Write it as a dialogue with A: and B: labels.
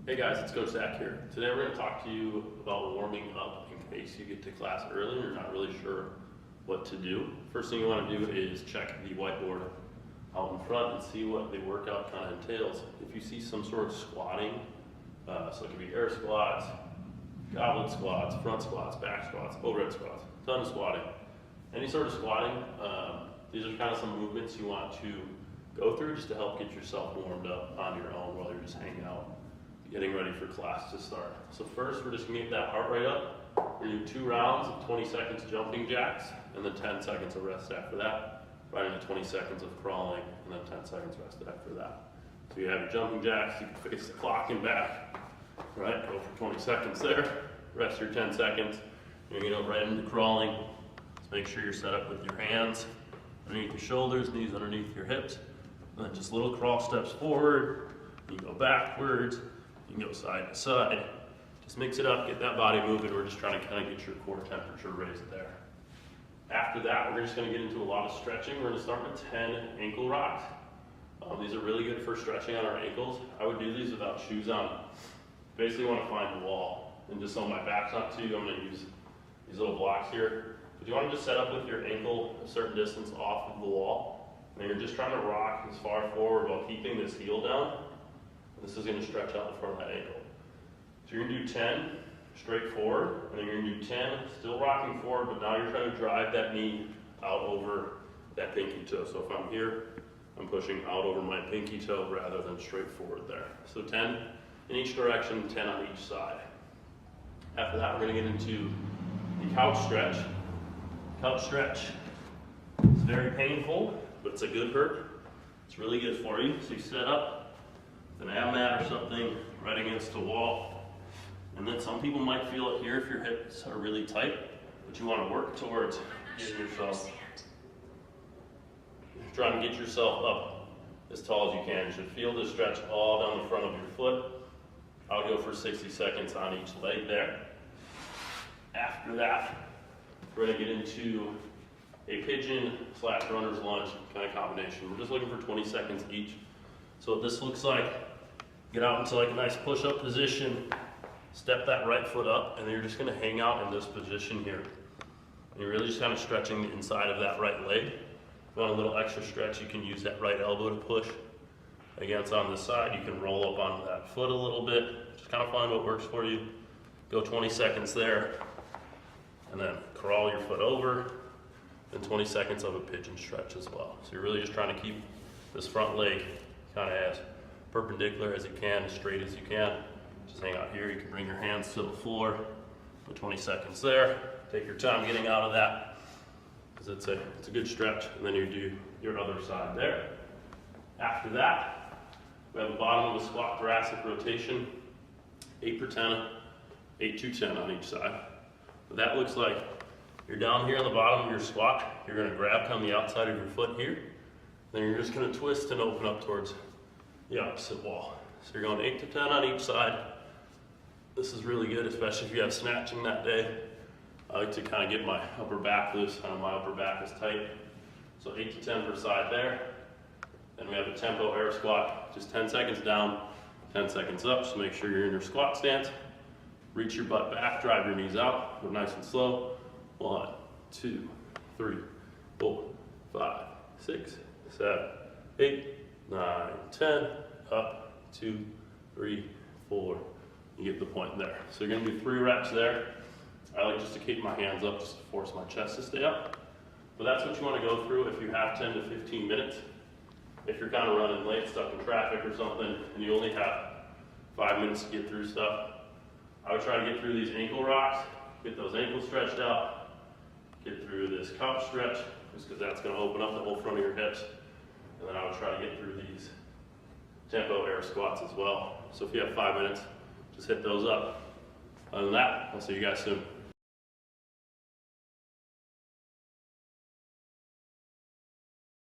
A: Hey guys, it's Coach Zack here. Today we're going to talk to you about warming up in case you get to class early and you're not really sure what to do. First thing you want to do is check the whiteboard out in front and see what the workout kind of entails. If you see some sort of squatting, so it could be air squats, goblet squats, front squats, back squats, overhead squats, ton of squatting. Any sort of squatting, these are kind of some movements you want to go through just to help get yourself warmed up on your own while you're just hanging out, getting ready for class to start. So first, we're just gonna get that heart rate up. We're gonna do 2 rounds of 20 seconds jumping jacks, and then 10 seconds of rest after that, right into 20 seconds of crawling, and then 10 seconds rest after that. So you have your jumping jacks, you can face the clock and back, right? Go for 20 seconds there, rest your 10 seconds. You're gonna go right into crawling. Just make sure you're set up with your hands underneath your shoulders, knees underneath your hips, and then just little crawl steps forward. You go backwards. You can go side to side. Just mix it up, get that body moving. We're just trying to kind of get your core temperature raised there. After that, we're just going to get into a lot of stretching. We're going to start with 10 ankle rocks. These are really good for stretching on our ankles. I would do these without shoes on. Basically, want to find the wall. And just so my back's not too, I'm going to use these little blocks here. But you want to just set up with your ankle a certain distance off of the wall. And you're just trying to rock as far forward while keeping this heel down. This is going to stretch out the front of that ankle. So you're going to do 10 straight forward, and then you're going to do 10 still rocking forward, but now you're trying to drive that knee out over that pinky toe. So if I'm here, I'm pushing out over my pinky toe rather than straight forward there. So 10 in each direction, 10 on each side. After that, we're going to get into the couch stretch. Couch stretch is very painful, but it's a good hurt. It's really good for you. So you set up an ab mat or something right against the wall, and then some people might feel it here if your hips are really tight, but you want to work towards getting yourself, trying to get yourself up as tall as you can. You should feel this stretch all down the front of your foot. I'll go for 60 seconds on each leg there. After that, we're going to get into a pigeon / runner's lunge kind of combination. We're just looking for 20 seconds each. So what this looks like, get out into like a nice push-up position, step that right foot up, and then you're just gonna hang out in this position here. And you're really just kind of stretching the inside of that right leg. If you want a little extra stretch, you can use that right elbow to push against on this side. You can roll up onto that foot a little bit. Just kind of find what works for you. Go 20 seconds there, and then crawl your foot over, and 20 seconds of a pigeon stretch as well. So you're really just trying to keep this front leg kind of as perpendicular as you can, as straight as you can. Just hang out here. You can bring your hands to the floor. Put 20 seconds there. Take your time getting out of that, because it's a good stretch. And then you do your other side there. After that, we have the bottom of the squat thoracic rotation. 8 per 10, 8 to 10 on each side. What that looks like, you're down here on the bottom of your squat. You're going to grab on the outside of your foot here. Then you're just going to twist and open up towards the opposite wall. So you're going 8 to 10 on each side. This is really good, especially if you have snatching that day. I like to kind of get my upper back loose. My upper back is tight. So 8 to 10 per side there. Then we have a tempo air squat. Just 10 seconds down, 10 seconds up. So make sure you're in your squat stance. Reach your butt back, drive your knees out. Go nice and slow. 1, 2, 3, 4, 5, 6, 7, 8, 9, 10, up, 2, 3, 4. You get the point there. So you're gonna do 3 reps there. I like just to keep my hands up just to force my chest to stay up. But that's what you wanna go through if you have 10 to 15 minutes. If you're kind of running late, stuck in traffic or something, and you only have 5 minutes to get through stuff, I would try to get through these ankle rocks, get those ankles stretched out, get through this couch stretch, just because that's gonna open up the whole front of your hips. And then I would try to get through these tempo air squats as well. So if you have 5 minutes, just hit those up. Other than that, I'll see you guys soon.